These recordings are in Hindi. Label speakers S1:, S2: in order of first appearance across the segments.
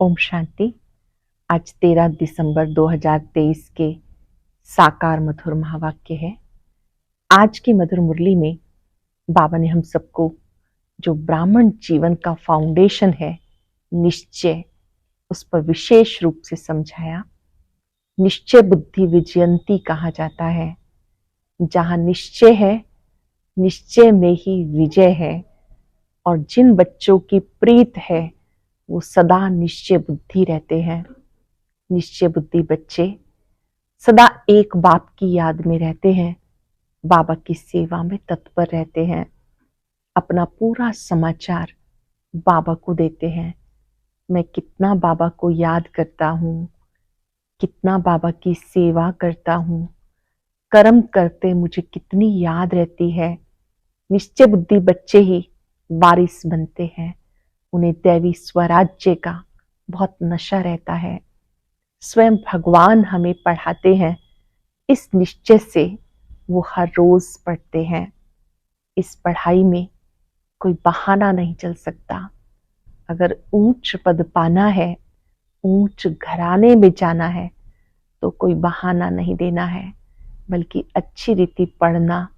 S1: ओम शांति। आज 13 दिसंबर 2023 के साकार मधुर महावाक्य है। आज की मधुर मुरली में बाबा ने हम सबको जो ब्राह्मण जीवन का फाउंडेशन है निश्चय, उस पर विशेष रूप से समझाया। निश्चय बुद्धि विजयंती कहा जाता है। जहां निश्चय है, निश्चय में ही विजय है। और जिन बच्चों की प्रीत है वो सदा निश्चय बुद्धि रहते हैं। निश्चय बुद्धि बच्चे सदा एक बाप की याद में रहते हैं, बाबा की सेवा में तत्पर रहते हैं, अपना पूरा समाचार बाबा को देते हैं। मैं कितना बाबा को याद करता हूँ, कितना बाबा की सेवा करता हूँ, कर्म करते मुझे कितनी याद रहती है। निश्चय बुद्धि बच्चे ही वारिस बनते हैं। उन्हें दैवी स्वराज्य का बहुत नशा रहता है। स्वयं भगवान हमें पढ़ाते हैं। इस निश्चय से वो हर रोज पढ़ते हैं। इस पढ़ाई में कोई बहाना नहीं चल सकता। अगर ऊंच पद पाना है, ऊंच घराने में जाना है, तो कोई बहाना नहीं देना है, बल्कि अच्छी रीति पढ़ना,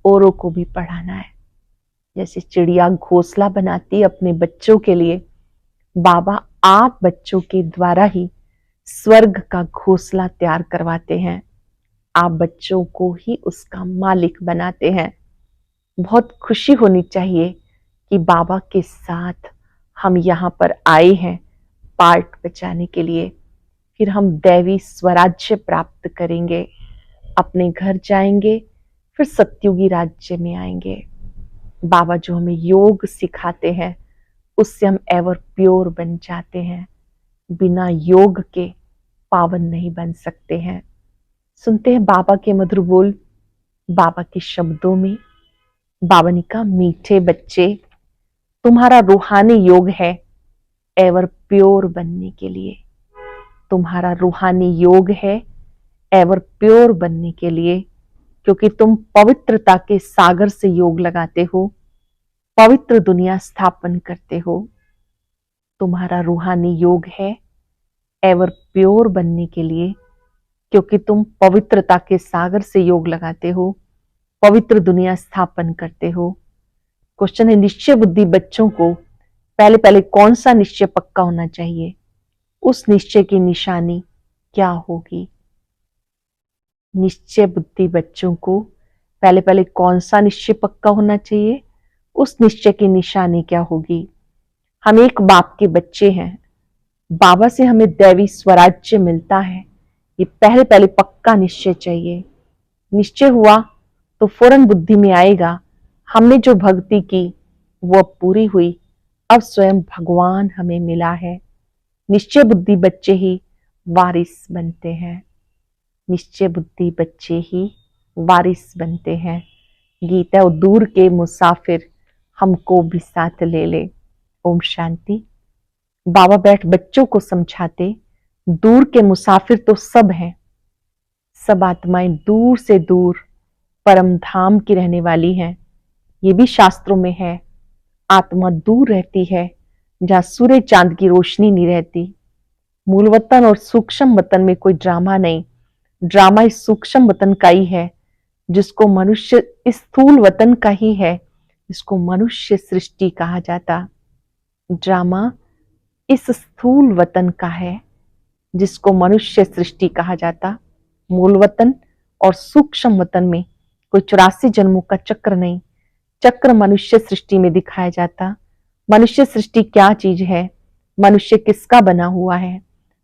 S1: औरों को भी पढ़ाना है। जैसे चिड़िया घोंसला बनाती अपने बच्चों के लिए, बाबा आप बच्चों के द्वारा ही स्वर्ग का घोंसला तैयार करवाते हैं। आप बच्चों को ही उसका मालिक बनाते हैं। बहुत खुशी होनी चाहिए कि बाबा के साथ हम यहाँ पर आए हैं पार्ट बचाने के लिए। फिर हम दैवी स्वराज्य प्राप्त करेंगे, अपने घर जाएंगे, फिर सत्युगी राज्य में आएंगे। बाबा जो हमें योग सिखाते हैं उससे हम एवर प्योर बन जाते हैं। बिना योग के पावन नहीं बन सकते हैं। सुनते हैं बाबा के मधुर बोल, बाबा के शब्दों में। बाबा ने कहा, मीठे बच्चे, तुम्हारा रूहानी योग है एवर प्योर बनने के लिए। तुम्हारा रूहानी योग है एवर प्योर बनने के लिए, क्योंकि तुम पवित्रता के सागर से योग लगाते हो, पवित्र दुनिया स्थापन करते हो। तुम्हारा रूहानी योग है एवर प्योर बनने के लिए, क्योंकि तुम पवित्रता के सागर से योग लगाते हो, पवित्र दुनिया स्थापन करते हो। क्वेश्चन है, निश्चय बुद्धि बच्चों को पहले पहले कौन सा निश्चय पक्का होना चाहिए? उस निश्चय की निशानी क्या होगी? निश्चय बुद्धि बच्चों को पहले पहले कौन सा निश्चय पक्का होना चाहिए? उस निश्चय की निशानी क्या होगी? हम एक बाप के बच्चे हैं। बाबा से हमें दैवी स्वराज्य मिलता है। ये पहले पहले पक्का निश्चय चाहिए। निश्चय हुआ तो फौरन बुद्धि में आएगा, हमने जो भक्ति की वो अब पूरी हुई, अब स्वयं भगवान हमें मिला है। निश्चय बुद्धि बच्चे ही वारिस बनते हैं। निश्चय बुद्धि बच्चे ही वारिस बनते हैं। गीता और दूर के मुसाफिर हमको भी साथ ले ले। ओम शांति। बाबा बैठ बच्चों को समझाते, दूर के मुसाफिर तो सब हैं। सब आत्माएं दूर से दूर परम धाम की रहने वाली हैं। ये भी शास्त्रों में है। आत्मा दूर रहती है जहां सूर्य चांद की रोशनी नहीं रहती। मूल वतन और सूक्ष्म वतन में कोई ड्रामा नहीं। ड्रामा इस सूक्ष्म वतन का ही है, जिसको मनुष्य, इस स्थूल वतन का ही है, जिसको मनुष्य सृष्टि कहा जाता। ड्रामा इस स्थूल वतन का है, जिसको मनुष्य सृष्टि कहा जाता। मूल वतन और सूक्ष्म वतन में कोई 84 जन्मों का चक्र नहीं। चक्र मनुष्य सृष्टि में दिखाया जाता। मनुष्य सृष्टि क्या चीज है? मनुष्य किसका बना हुआ है?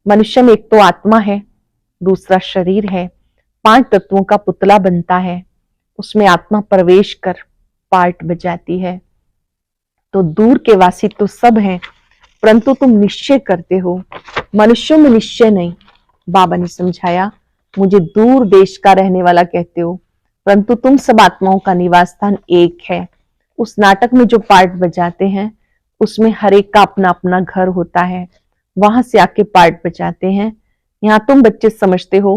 S1: मनुष्य में एक तो आत्मा है, दूसरा शरीर है, 5 तत्वों का पुतला बनता है, उसमें आत्मा प्रवेश कर पार्ट बजाती है। तो दूर के वासी तो सब हैं, परंतु तुम निश्चय करते हो, मनुष्यों में निश्चय नहीं। बाबा ने समझाया, मुझे दूर देश का रहने वाला कहते हो, परंतु तुम सब आत्माओं का निवास स्थान एक है। उस नाटक में जो पार्ट बजाते हैं उसमें हर एक का अपना अपना घर होता है, वहां से आके पार्ट बजाते हैं। यहाँ तुम बच्चे समझते हो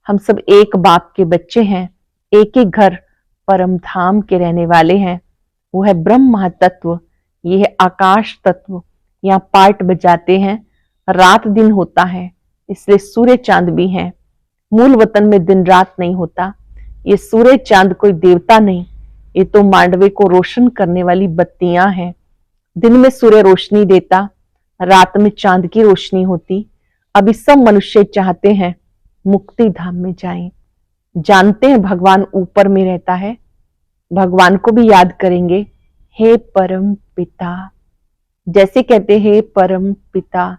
S1: हम सब एक बाप के बच्चे हैं, एक ही घर परम धाम के रहने वाले हैं। वो है ब्रह्म महातत्व, ये है आकाश तत्व। यहाँ पार्ट बजाते हैं रात दिन होता है, इसलिए सूर्य चांद भी हैं। मूल वतन में दिन रात नहीं होता। ये सूर्य चांद कोई देवता नहीं, ये तो मांडवे को रोशन करने वाली बत्तियां हैं। दिन में सूर्य रोशनी देता, रात में चांद की रोशनी होती। अभी सब मनुष्य चाहते हैं मुक्ति धाम में जाएं, जानते हैं भगवान ऊपर में रहता है, भगवान को भी याद करेंगे, हे परम पिता। जैसे कहते हैं परम पिता,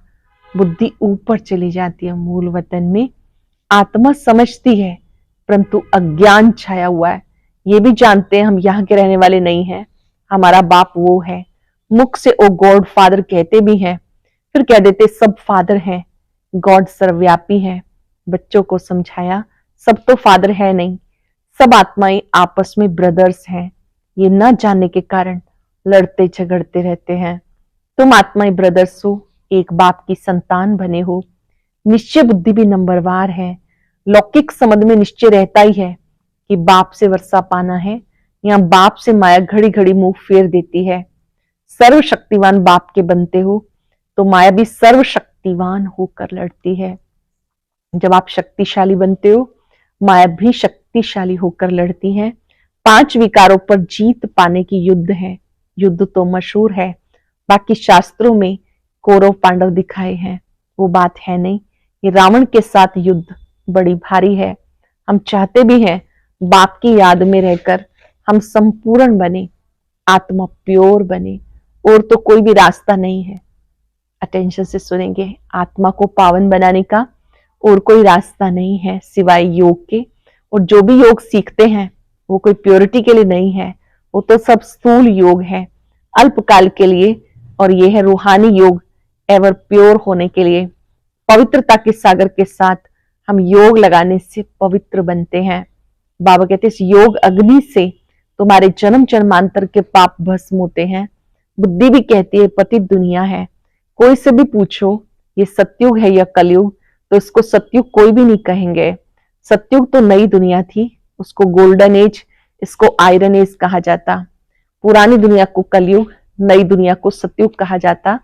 S1: बुद्धि ऊपर चली जाती है मूल वतन में। आत्मा समझती है, परंतु अज्ञान छाया हुआ है। ये भी जानते हैं हम यहाँ के रहने वाले नहीं हैं, हमारा बाप वो है। मुख से ओ गॉड फादर कहते भी हैं, फिर कह देते सब फादर हैं, गॉड सर्वव्यापी है। बच्चों को समझाया सब तो फादर है नहीं, सब आत्माएं आपस में ब्रदर्स हैं। ये न जानने के कारण लड़ते झगड़ते रहते हैं। तुम आत्माएं ब्रदर्स हो, एक बाप की संतान बने हो। निश्चय बुद्धि भी नंबरवार है। लौकिक संबंध में निश्चय रहता ही है कि बाप से वर्षा पाना है, या बाप से माया घड़ी घड़ी मुंह फेर देती है। सर्वशक्तिवान बाप के बनते हो तो माया भी सर्वशक्तिवान होकर लड़ती है। जब आप शक्तिशाली बनते हो, माया भी शक्तिशाली होकर लड़ती है। 5 विकारों पर जीत पाने की युद्ध है। युद्ध तो मशहूर है, बाकी शास्त्रों में कौरव पांडव दिखाए हैं, वो बात है नहीं। ये रावण के साथ युद्ध बड़ी भारी है। हम चाहते भी हैं बाप की याद में रहकर हम संपूर्ण बने, आत्मा प्योर बने, और तो कोई भी रास्ता नहीं है। अटेंशन से सुनेंगे, आत्मा को पावन बनाने का और कोई रास्ता नहीं है सिवाय योग के। और जो भी योग सीखते हैं वो कोई प्योरिटी के लिए नहीं है, वो तो सब स्थूल योग है, अल्पकाल के लिए। और ये है रूहानी योग, एवर प्योर होने के लिए। पवित्रता के सागर के साथ हम योग लगाने से पवित्र बनते हैं। बाबा कहते हैं इस योग अग्नि से तुम्हारे जन्म जन्मांतर के पाप भस्म होते हैं। बुद्धि भी कहती है पतित दुनिया है। कोई से भी पूछो ये सतयुग है या कलयुग, तो इसको सतयुग कोई भी नहीं कहेंगे। सतयुग तो नई दुनिया थी, उसको गोल्डन एज, इसको आयरन एज कहा जाता। पुरानी दुनिया को कलयुग, नई दुनिया को सतयुग कहा जाता।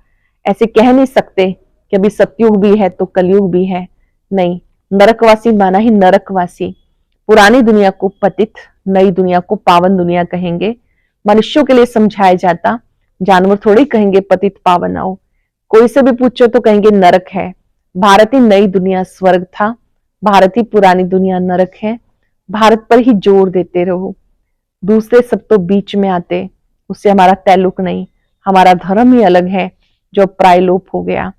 S1: ऐसे कह नहीं सकते कि अभी सतयुग भी है तो कलयुग भी है, नहीं। नरकवासी माना ही नरकवासी। पुरानी दुनिया को पतित, नई दुनिया को पावन दुनिया कहेंगे। मनुष्यों के लिए समझाया जाता, जानवर थोड़ी कहेंगे पतित पावन आओ। कोई से भी पूछो तो कहेंगे नरक है। भारत ही नई दुनिया स्वर्ग था, भारत ही पुरानी दुनिया नरक है। भारत पर ही जोर देते रहो, दूसरे सब तो बीच में आते, उससे हमारा ताल्लुक नहीं। हमारा धर्म ही अलग है जो प्रायलोप हो गया।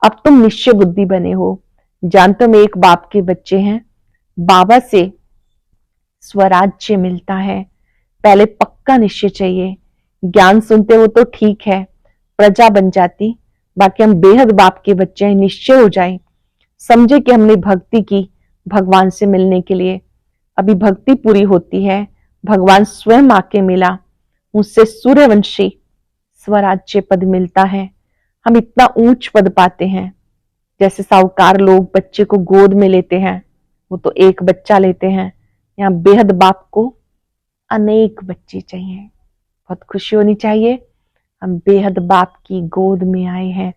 S1: अब तुम निश्चय बुद्धि बने हो, जानते हो एक बाप के बच्चे हैं। बाबा से स्वराज्य मिलता है, पहले पक्का निश्चय चाहिए। ज्ञान सुनते हो तो ठीक है, प्रजा बन जाती, बाकी हम बेहद बाप के बच्चे हैं। निश्चय हो जाए, समझे कि हमने भक्ति की भगवान से मिलने के लिए। अभी भक्ति पूरी होती है, भगवान स्वयं आके मिला, मुझसे सूर्यवंशी स्वराज्य पद मिलता है। हम इतना ऊंच पद पाते हैं, जैसे साहूकार लोग बच्चे को गोद में लेते हैं, वो तो एक बच्चा लेते हैं। यहाँ बेहद बाप को अनेक बच्चे चाहिए। बहुत खुशी होनी चाहिए, हम बेहद बाप की गोद में आए हैं।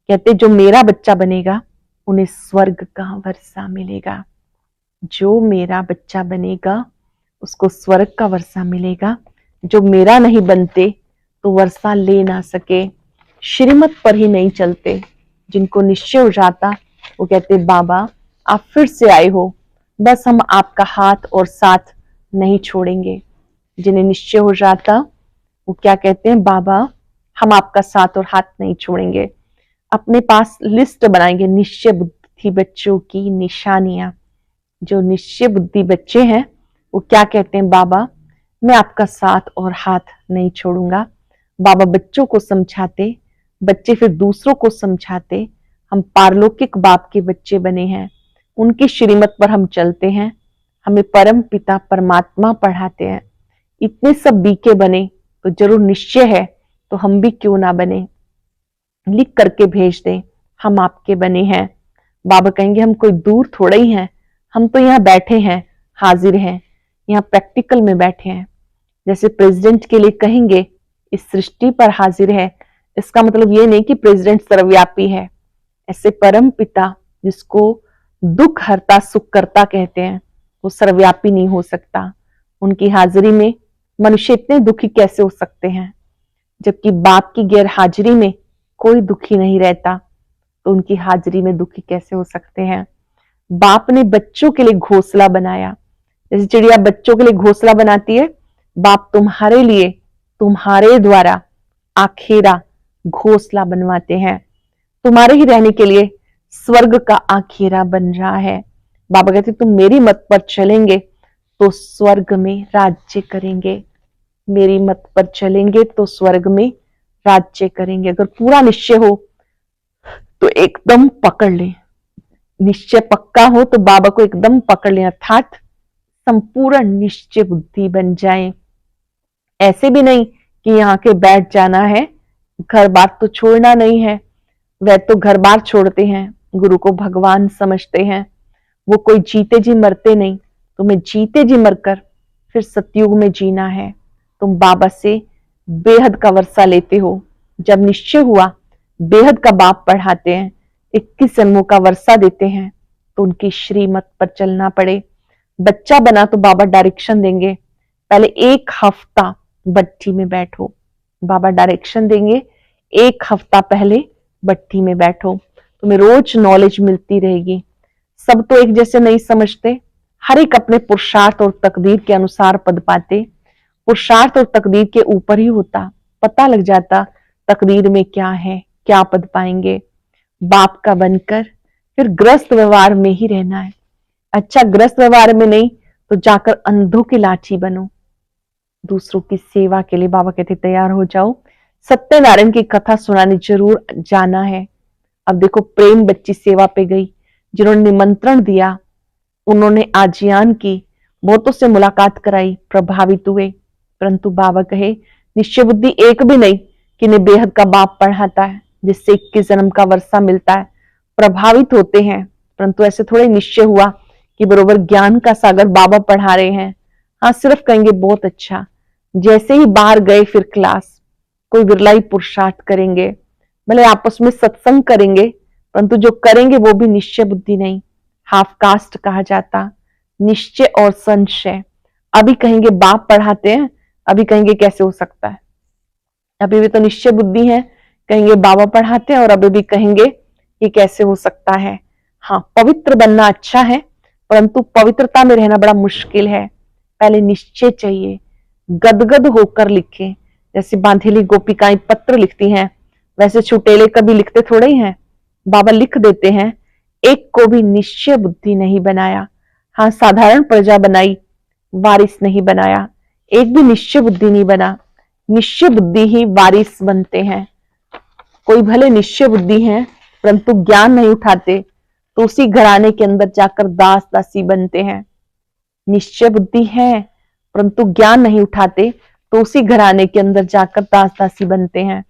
S1: कहते जो मेरा बच्चा बनेगा उन्हें स्वर्ग का वर्षा मिलेगा। जो मेरा बच्चा बनेगा उसको स्वर्ग का वर्षा मिलेगा। जो मेरा नहीं बनते तो वर्षा ले ना सके, श्रीमत पर ही नहीं चलते। जिनको निश्चय हो जाता वो कहते बाबा आप फिर से आए हो, बस हम आपका हाथ और साथ नहीं छोड़ेंगे। जिन्हें निश्चय हो जाता वो क्या कहते हैं, बाबा हम आपका साथ और हाथ नहीं छोड़ेंगे। अपने पास लिस्ट बनाएंगे निश्चय बुद्धि बच्चों की निशानियां। जो निश्चय बुद्धि बच्चे हैं वो क्या कहते हैं, बाबा मैं आपका साथ और हाथ नहीं छोड़ूंगा। बाबा बच्चों को समझाते, बच्चे फिर दूसरों को समझाते। हम पारलौकिक बाप के बच्चे बने हैं, उनकी श्रीमत पर हम चलते हैं। हमें परम पिता परमात्मा पढ़ाते हैं। इतने सब बीके बने तो जरूर निश्चय है तो हम भी क्यों ना बने। लिख करके भेज दें, हम आपके बने हैं। बाबा कहेंगे हम कोई दूर थोड़े ही हैं, हम तो यहाँ बैठे हैं, हाजिर हैं, यहाँ प्रैक्टिकल में बैठे हैं। जैसे प्रेसिडेंट के लिए कहेंगे इस सृष्टि पर हाजिर है, इसका मतलब ये नहीं कि प्रेसिडेंट सर्वव्यापी है, ऐसे परम पिता जिसको दुख हरता सुख करता कहते हैं, वो सर्वव्यापी नहीं हो सकता। उनकी हाजिरी में मनुष्य इतने दुखी कैसे हो सकते हैं, जबकि बाप की गैर हाजिरी में कोई दुखी नहीं रहता, तो उनकी हाजिरी में दुखी कैसे हो सकते हैं। बाप ने बच्चों के लिए घोंसला बनाया, जैसे चिड़िया बच्चों के लिए घोंसला बनाती है, बाप तुम्हारे लिए तुम्हारे द्वारा आखेरा घोंसला बनवाते हैं। तुम्हारे ही रहने के लिए स्वर्ग का आखेरा बन रहा है। बाबा कहते तुम मेरी मत पर चलेंगे तो स्वर्ग में राज्य करेंगे, मेरी मत पर चलेंगे तो स्वर्ग में राज्य करेंगे। अगर पूरा निश्चय हो तो एकदम पकड़ ले, निश्चय पक्का हो तो बाबा को एकदम पकड़ ले, अर्थात संपूर्ण निश्चय बुद्धि बन जाए। ऐसे भी नहीं कि यहाँ के बैठ जाना है, घर बार तो छोड़ना नहीं है। वह तो घर बार छोड़ते हैं, गुरु को भगवान समझते हैं। वो कोई जीते जी मरते नहीं, तुम्हें जीते जी मरकर फिर सतयुग में जीना है। तुम बाबा से बेहद का वर्षा लेते हो। जब निश्चय हुआ बेहद का बाप पढ़ाते हैं, 21 जन्मों का वर्षा देते हैं, तो उनकी श्रीमत पर चलना पड़े। बच्चा बना तो बाबा डायरेक्शन देंगे, पहले 1 हफ्ता भट्टी में बैठो, बाबा डायरेक्शन देंगे। 1 हफ्ता पहले भट्टी में बैठो, तुम्हें रोज नॉलेज मिलती रहेगी। सब तो एक जैसे नहीं समझते, हर एक अपने पुरुषार्थ और तकदीर के अनुसार पद पाते। पुरुषार्थ और तकदीर के ऊपर ही होता, पता लग जाता तकदीर में क्या है, क्या पद पाएंगे। बाप का बनकर फिर ग्रस्त व्यवहार में ही रहना है। अच्छा, ग्रस्त व्यवहार में नहीं तो जाकर अंधों की लाठी बनो। दूसरों की सेवा के लिए बाबा कहते तैयार हो जाओ। सत्यनारायण की कथा सुनाने जरूर जाना है। अब देखो, प्रेम बच्ची सेवा पे गई, जिन्होंने निमंत्रण दिया उन्होंने आजियान की, बहुतों से मुलाकात कराई, प्रभावित हुए। परंतु बाबा कहे निश्चय बुद्धि एक भी नहीं कि इन्हें बेहद का बाप पढ़ाता है जिससे 21 जन्म का वर्षा मिलता है। प्रभावित होते हैं, परंतु ऐसे थोड़े निश्चय हुआ कि बरोबर ज्ञान का सागर बाबा पढ़ा रहे हैं। हाँ, सिर्फ कहेंगे बहुत अच्छा। जैसे ही बाहर गए फिर क्लास, कोई विरला ही पुरुषार्थ करेंगे, भले आपस में सत्संग करेंगे, परंतु जो करेंगे वो भी निश्चय बुद्धि नहीं, हाफ कास्ट कहा जाता। निश्चय और संशय, अभी कहेंगे बाप पढ़ाते हैं, अभी कहेंगे कैसे हो सकता है। अभी भी तो निश्चय बुद्धि है, कहेंगे बाबा पढ़ाते हैं, और अभी भी कहेंगे ये कैसे हो सकता है। हाँ, पवित्र बनना अच्छा है, परंतु पवित्रता में रहना बड़ा मुश्किल है। पहले निश्चय चाहिए, गदगद होकर लिखें। जैसे बांधेली गोपिकाएं पत्र लिखती हैं, वैसे छुटेले कभी लिखते थोड़े ही हैं, बाबा लिख देते हैं। एक को भी निश्चय बुद्धि नहीं बनाया। हाँ, साधारण प्रजा बनाई, वारिस नहीं बनाया। एक भी निश्चय बुद्धि नहीं बना। निश्चय बुद्धि ही वारिस बनते हैं। कोई भले निश्चय बुद्धि है परंतु ज्ञान नहीं उठाते, तो उसी घराने के अंदर जाकर दास दासी बनते हैं। निश्चय बुद्धि है परंतु ज्ञान नहीं उठाते, तो उसी घराने के अंदर जाकर दास दासी बनते हैं।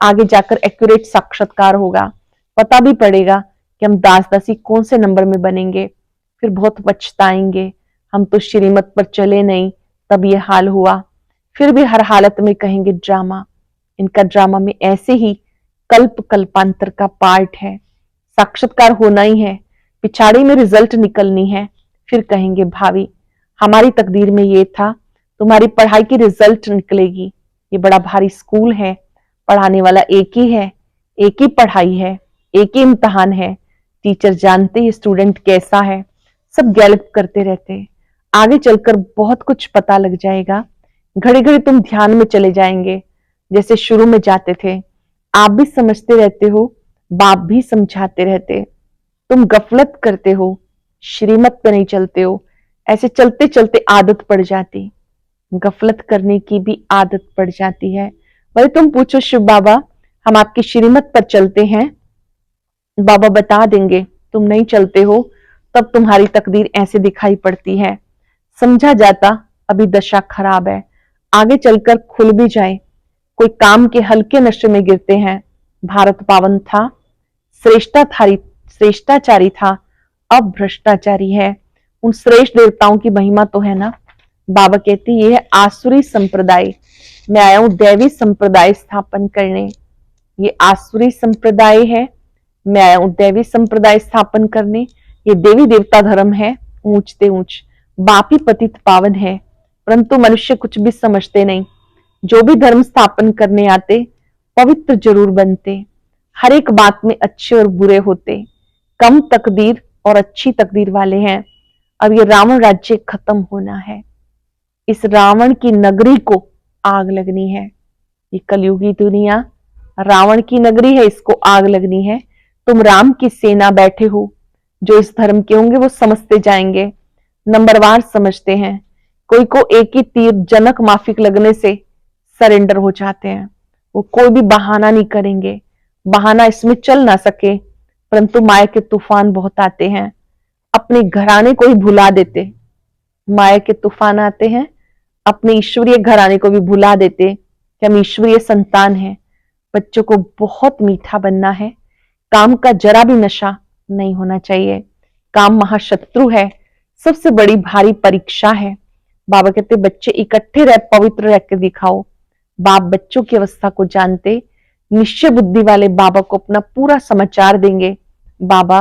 S1: आगे जाकर एक्यूरेट साक्षात्कार होगा, पता भी पड़ेगा कि हम दास दासी कौन से नंबर में बनेंगे। फिर बहुत पछताएंगे, हम तो श्रीमत पर चले नहीं, तब ये हाल हुआ। फिर भी हर हालत में कहेंगे ड्रामा। इनका ड्रामा में ऐसे ही कल्प कल्पांतर का पार्ट है। साक्षात्कार होना ही है, पिछाड़ी में रिजल्ट निकलनी है। फिर कहेंगे भावी, हमारी तकदीर में ये था, तुम्हारी पढ़ाई की रिजल्ट निकलेगी। ये बड़ा भारी स्कूल है, पढ़ाने वाला एक ही है, एक ही पढ़ाई है, एक ही इम्तहान है। टीचर जानते ही स्टूडेंट कैसा है, सब गैलप करते रहते हैं। आगे चलकर बहुत कुछ पता लग जाएगा। घड़ी घड़ी तुम ध्यान में चले जाएंगे, जैसे शुरू में जाते थे। आप भी समझते रहते हो, बाप भी समझाते रहते। तुम गफलत करते हो, श्रीमत पे नहीं चलते हो। ऐसे चलते चलते आदत पड़ जाती, गफलत करने की भी आदत पड़ जाती है। वही तुम पूछो शिव बाबा, हम आपकी श्रीमत पर चलते हैं, बाबा बता देंगे। तुम नहीं चलते हो, तब तुम्हारी तकदीर ऐसे दिखाई पड़ती है। समझा जाता अभी दशा खराब है, आगे चलकर खुल भी जाए। कोई काम के हल्के नशे में गिरते हैं। भारत पावन था, श्रेष्ठाचारी था, अब भ्रष्टाचारी है। उन श्रेष्ठ देवताओं की महिमा तो है ना। बाबा कहती ये है आसुरी संप्रदाय, मैं आया हूं दैवी संप्रदाय स्थापन करने। ये आसुरी संप्रदाय है, मैं दैवी संप्रदाय स्थापन करने, ये देवी देवता धर्म है, ऊंचते ऊंच बाप ही पतित पावन है। परंतु मनुष्य कुछ भी समझते नहीं। जो भी धर्म स्थापन करने आते पवित्र जरूर बनते, हर एक बात में अच्छे और बुरे होते, कम तकदीर और अच्छी तकदीर वाले हैं। अब ये रावण राज्य खत्म होना है, इस रावण की नगरी को आग लगनी है। ये कलयुगी दुनिया रावण की नगरी है, इसको आग लगनी है। तुम राम की सेना बैठे हो, जो इस धर्म के होंगे वो समझते जाएंगे, नंबरवार समझते हैं। कोई को एक ही तीर जनक माफिक लगने से सरेंडर हो जाते हैं। वो कोई भी बहाना नहीं करेंगे, बहाना इसमें चल ना सके, परंतु माया के तूफान बहुत आते हैं, अपने घराने को ही भुला देते। माया के तूफान आते हैं, अपने ईश्वरीय घराने को भी भुला देते कि हम ईश्वरीय संतान हैं। बच्चों को बहुत मीठा बनना है, काम का जरा भी नशा नहीं होना चाहिए। काम महाशत्रु है, सबसे बड़ी भारी परीक्षा है। बाबा कहते बच्चे इकट्ठे रह पवित्र रह कर दिखाओ। बाप बच्चों की अवस्था को जानते, निश्चय बुद्धि वाले बाबा को अपना पूरा समाचार देंगे। बाबा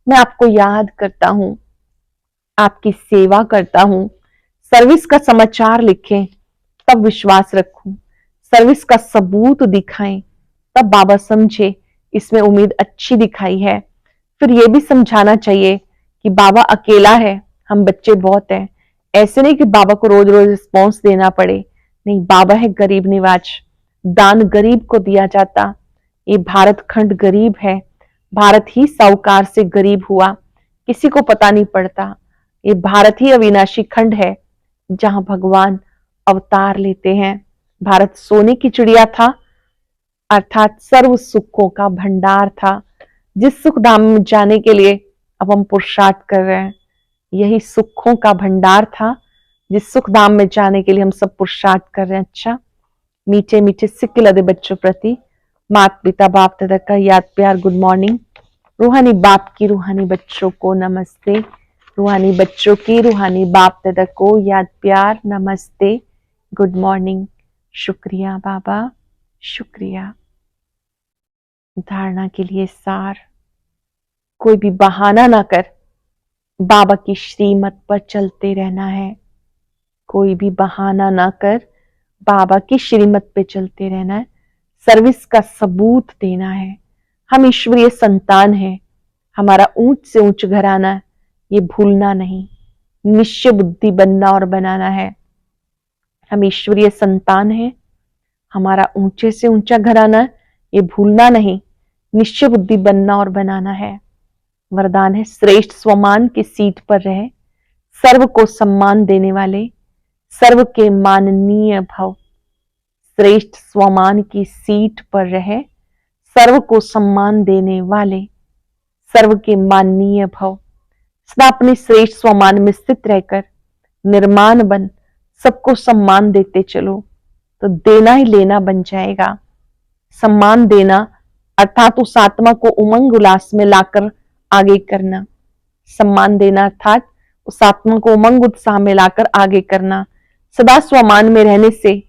S1: मैं आपको याद करता हूं, आपकी सेवा करता हूं। सर्विस का समाचार लिखें तब विश्वास रखूं, सर्विस का सबूत दिखाएं तब बाबा समझे इसमें उम्मीद अच्छी दिखाई है। फिर यह भी समझाना चाहिए कि बाबा अकेला है, हम बच्चे बहुत हैं। ऐसे नहीं कि बाबा को रोज रोज रिस्पॉन्स देना पड़े, नहीं, बाबा है गरीब निवाज, दान गरीब को दिया जाता। ये भारत खंड गरीब है, भारत ही साहूकार से गरीब हुआ, किसी को पता नहीं पड़ता। ये भारत ही अविनाशी खंड है जहां भगवान अवतार लेते हैं। भारत सोने की चिड़िया था, अर्थात सर्व सुखों का भंडार था। जिस सुख धाम में जाने के लिए अब हम पुरुषार्थ कर रहे हैं, यही सुखों का भंडार था जिस सुख धाम में जाने के लिए हम सब पुरुषार्थ कर रहे हैं। अच्छा, मीठे मीठे सिक्के लदे बच्चों प्रति माता पिता बाप दादा का याद प्यार गुड मॉर्निंग। रूहानी बाप की रूहानी बच्चों को नमस्ते, रूहानी बच्चों की रूहानी बाप दादा को याद प्यार नमस्ते, गुड मॉर्निंग। शुक्रिया बाबा, शुक्रिया। धारणा के लिए सार, कोई भी बहाना ना कर, बाबा की श्रीमत पर चलते रहना है। कोई भी बहाना ना कर, बाबा की श्रीमत पे चलते रहना है। सर्विस का सबूत देना है। हम ईश्वरीय संतान हैं, हमारा ऊंच से ऊंच घराना, ये भूलना नहीं। निश्चय बुद्धि बनना और बनाना है। हम ईश्वरीय संतान हैं, हमारा ऊंचे से ऊंचा घराना, ये भूलना नहीं। निश्चय बुद्धि बनना और बनाना है। वरदान है श्रेष्ठ स्वमान की सीट पर रहे, सर्व को सम्मान देने वाले, सर्व के माननीय भव। श्रेष्ठ स्वमान की सीट पर रहे, सर्व को सम्मान देने वाले, सर्व के माननीय भव। सदा अपने श्रेष्ठ स्वमान में स्थित रहकर निर्माण बन सबको सम्मान देते चलो, तो देना ही लेना बन जाएगा। सम्मान देना अर्थात उस आत्मा को उमंग उल्लास में लाकर आगे करना। सम्मान देना अर्थात उस आत्मा को उमंग उत्साह में लाकर आगे करना। सदा स्वमान में रहने से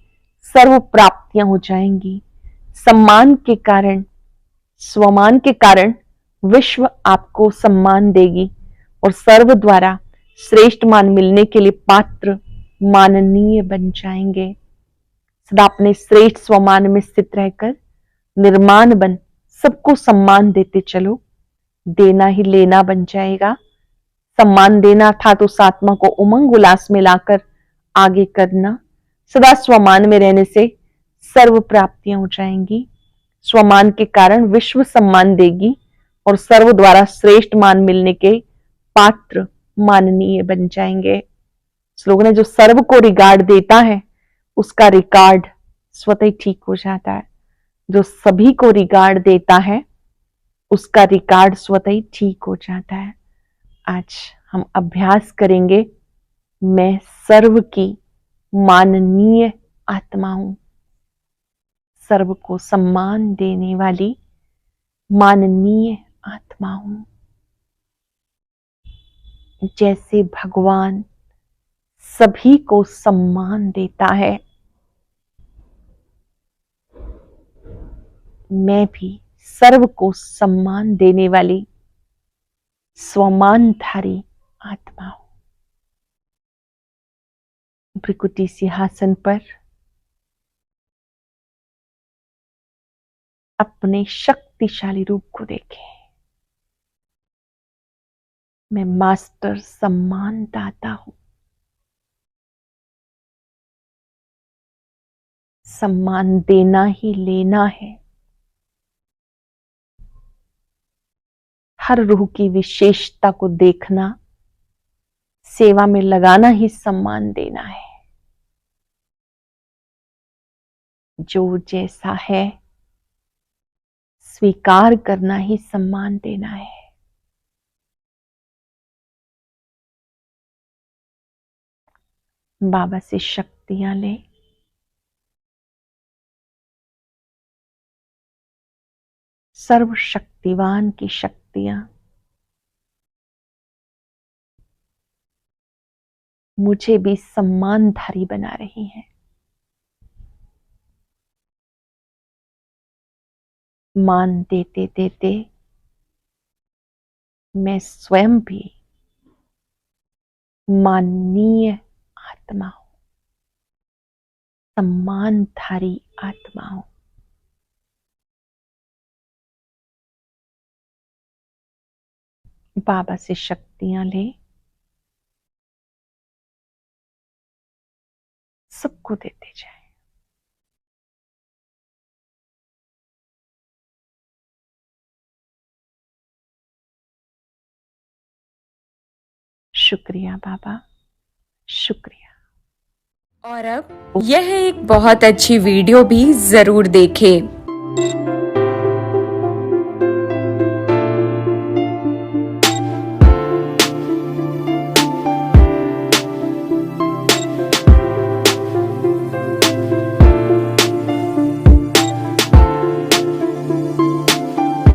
S1: सर्व प्राप्तियां हो जाएंगी। सम्मान के कारण, स्वमान के कारण विश्व आपको सम्मान देगी और सर्व द्वारा श्रेष्ठ मान मिलने के लिए पात्र माननीय बन जाएंगे। सदा अपने श्रेष्ठ स्वमान में स्थित रहकर निर्माण बन सबको सम्मान देते चलो, देना ही लेना बन जाएगा। सम्मान देना अर्थात उस आत्मा को उमंग उल्लास में लाकर आगे करना। सदा स्वमान में रहने से सर्व प्राप्तियां हो जाएंगी। स्वमान के कारण विश्व सम्मान देगी और सर्व द्वारा श्रेष्ठ मान मिलने के पात्र माननीय बन जाएंगे। स्लोगन है, जो सर्व को रिगार्ड देता है उसका रिकॉर्ड स्वतः ही ठीक हो जाता है। जो सभी को रिगार्ड देता है उसका रिकॉर्ड स्वतः ही ठीक हो जाता है। आज हम अभ्यास करेंगे, मैं सर्व की माननीय आत्मा हूं, सर्व को सम्मान देने वाली माननीय आत्मा हूं। जैसे भगवान सभी को सम्मान देता है, मैं भी सर्व को सम्मान देने वाली स्वमानधारी आत्मा हो। भृकुटी सिंहासन पर अपने शक्तिशाली रूप को देखें। मैं मास्टर सम्मान दाता हूं। सम्मान देना ही लेना है। हर रूह की विशेषता को देखना, सेवा में लगाना ही सम्मान देना है। जो जैसा है स्वीकार करना ही सम्मान देना है। बाबा से शक्तियां ले। सर्वशक्तिवान की शक्तियां मुझे भी सम्मानधारी बना रही हैं। मान देते देते मैं स्वयं भी माननीय आत्मा हूं, सम्मानधारी आत्मा हूं। बाबा से शक्तियां ले, सबको देते जाए। शुक्रिया बाबा, शुक्रिया।
S2: और अब यह एक बहुत अच्छी वीडियो भी जरूर देखें।